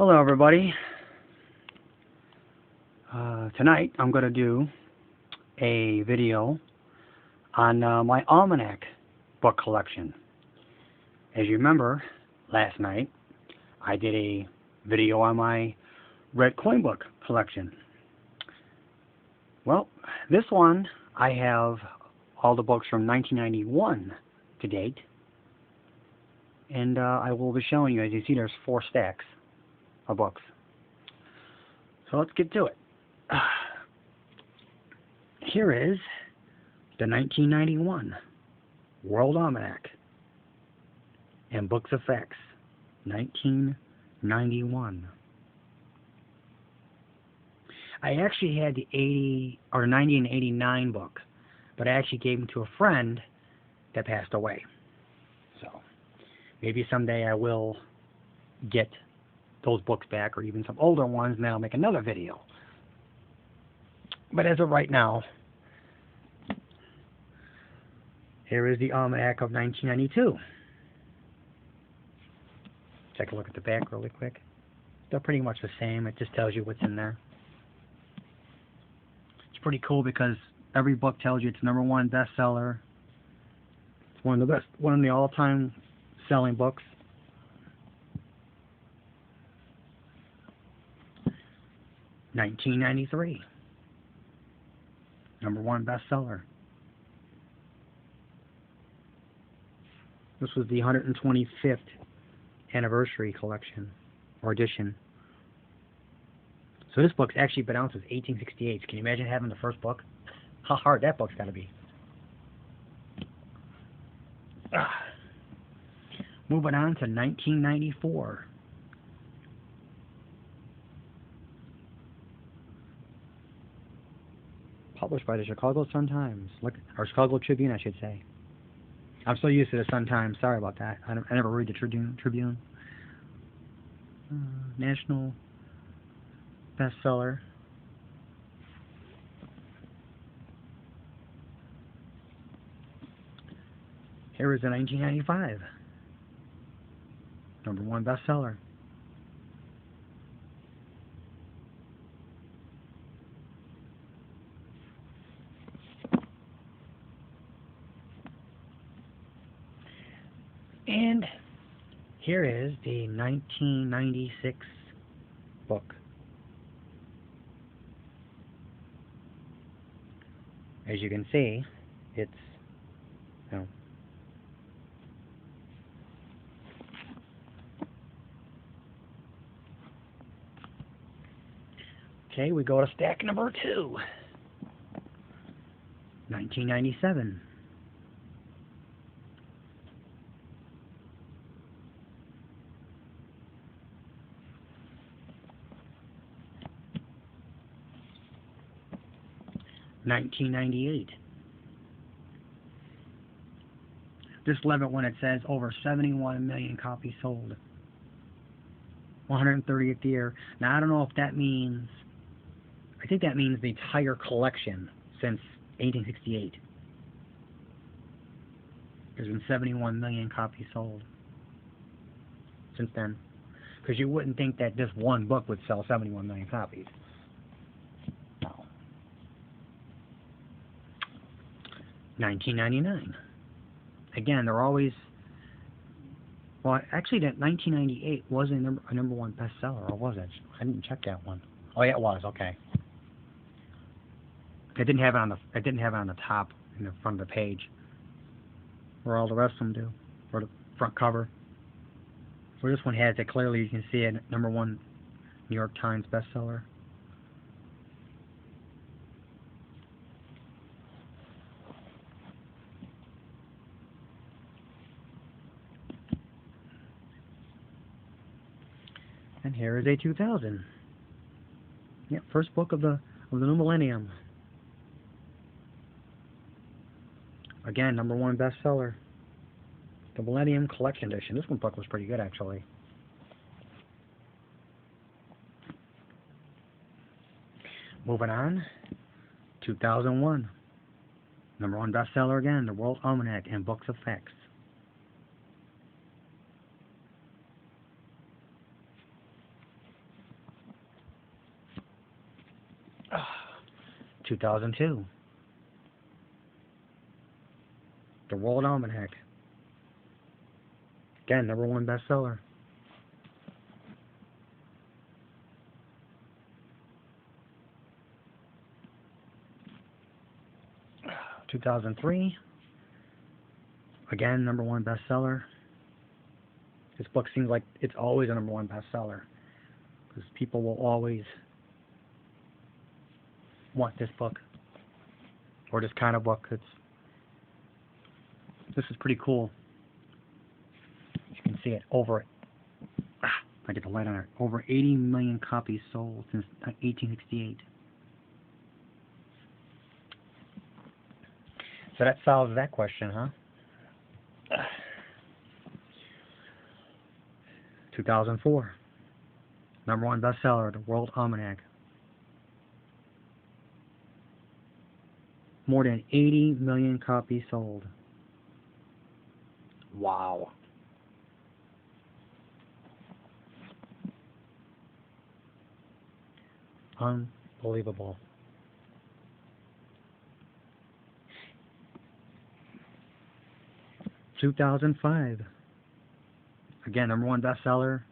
Hello everybody. Tonight I'm going to do a video on my Almanac book collection. As you remember, last night I did a video on my red coin book collection. Well, this one I have all the books from 1991 to date, and I will be showing you. As you see, there's 4 stacks of books. So let's get to it. Here is the 1991 World Almanac and Books of Facts, 1991. I actually had the 90 and 89 book, but I actually gave them to a friend that passed away. So maybe someday I will get those books back, or even some older ones, and then I'll make another video. But as of right now, here is the Almanac of 1992. Take a look at the back really quick. They're pretty much the same. It just tells you what's in there. It's pretty cool because every book tells you it's #1 bestseller. It's one of the all-time selling books. #1993, #1 bestseller. This was the 125th anniversary collection or edition. So this book's actually been out since 1868. Can you imagine having the first book? How hard that book's got to be. Moving on to 1994. Published by the Chicago Sun-Times, or Chicago Tribune, I should say. I'm so used to the Sun-Times. Sorry about that. I never read the Tribune. National bestseller. Here is the 1995 #1 bestseller. And here is the 1996 book. As you can see, it's, okay, we go to stack number 2. 1997. $1998. Just love it when it says over 71 million copies sold. 130th year. Now I don't know if that means, I think that means the entire collection since 1868. There's been 71 million copies sold since then. Because you wouldn't think that just one book would sell 71 million copies. 1999. Again, they're always, well, actually that 1998 was a #1 bestseller, or was it? I didn't check that one. Oh yeah, it was. Okay. I didn't have it on the top in the front of the page, where all the rest of them do, or the front cover. Where this one has it clearly, you can see it, #1 New York Times bestseller. And here is a 2000. Yep, first book of the new millennium. Again, #1 bestseller. The Millennium Collection Edition. This book was pretty good, actually. Moving on, 2001. #1 bestseller again, The World Almanac and Books of Facts. 2002. The World Almanac. Again, #1 bestseller. 2003. Again, #1 bestseller. This book seems like it's always a #1 bestseller because people will always want this book or this kind of book. This is pretty cool. You can see it over. I get the light on it. Over 80 million copies sold since 1868. So that solves that question, huh? 2004. #1 bestseller, The World Almanac. More than 80 million copies sold. Wow. Unbelievable. #2005. Again, #1 bestseller.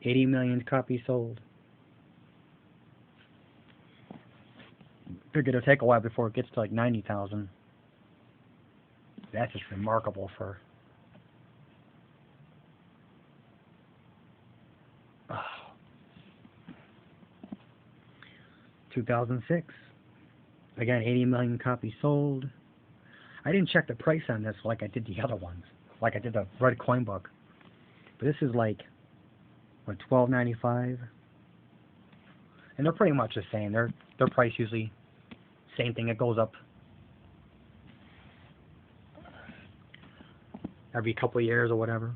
80 million copies sold. Figured it'll take a while before it gets to like 90,000. That's just remarkable for. 2006. Again, 80 million copies sold. I didn't check the price on this like I did the other ones, like I did the Red Coin book. But this is like, what, $12.95? And they're pretty much the same. Their price usually, same thing. It goes up every couple of years or whatever.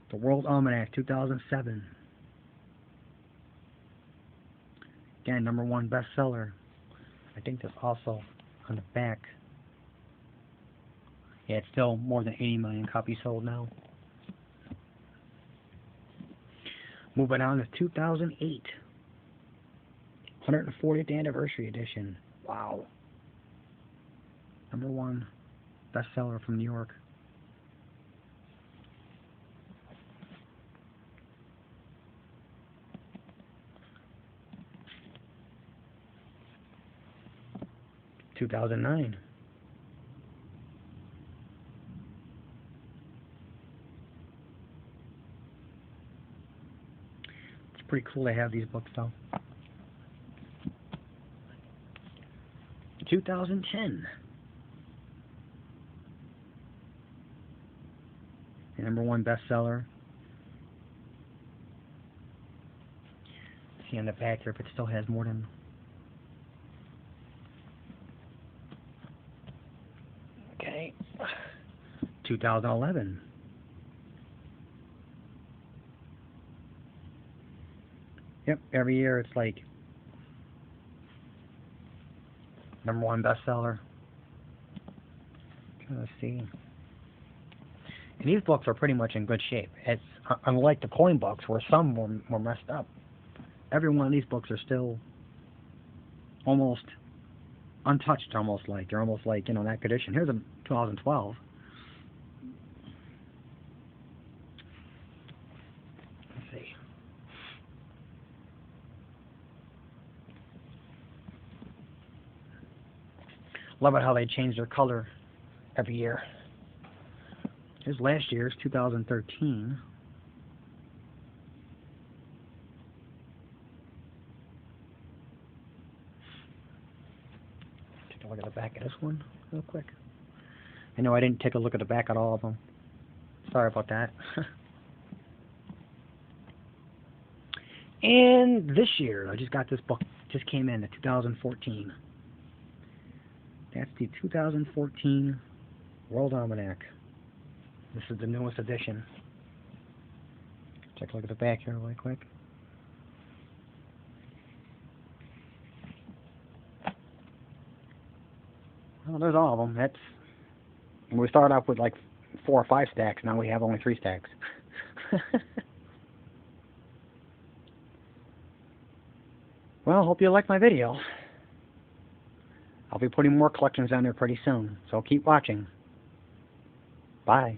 The World Almanac, 2007. Again, #1 bestseller. I think there's also on the back. Yeah, it's still more than 80 million copies sold now. Moving on to 2008. 140th Anniversary Edition. Wow. #1 bestseller from New York. $2009. It's pretty cool to have these books though. 2010. The #1 bestseller. See on the back here if it still has more than. Okay. 2011. Yep, every year it's like #1 bestseller. Trying to see. And these books are pretty much in good shape. It's unlike the coin books where some were messed up. Every one of these books are still almost untouched, almost like. They're almost like, in that condition. Here's a 2012. Let's see. Love it how they change their color every year. Here's last year's, 2013. Take a look at the back of this one real quick. I know I didn't take a look at the back at all of them. Sorry about that. And this year, I just got this book, just came in, the 2014. That's the 2014 World Almanac. This is the newest edition. Take a look at the back here really quick. Well, there's all of them. We started off with like 4 or 5 stacks. Now we have only 3 stacks. Well, hope you like my video. I'll be putting more collections on there pretty soon, so keep watching. Bye.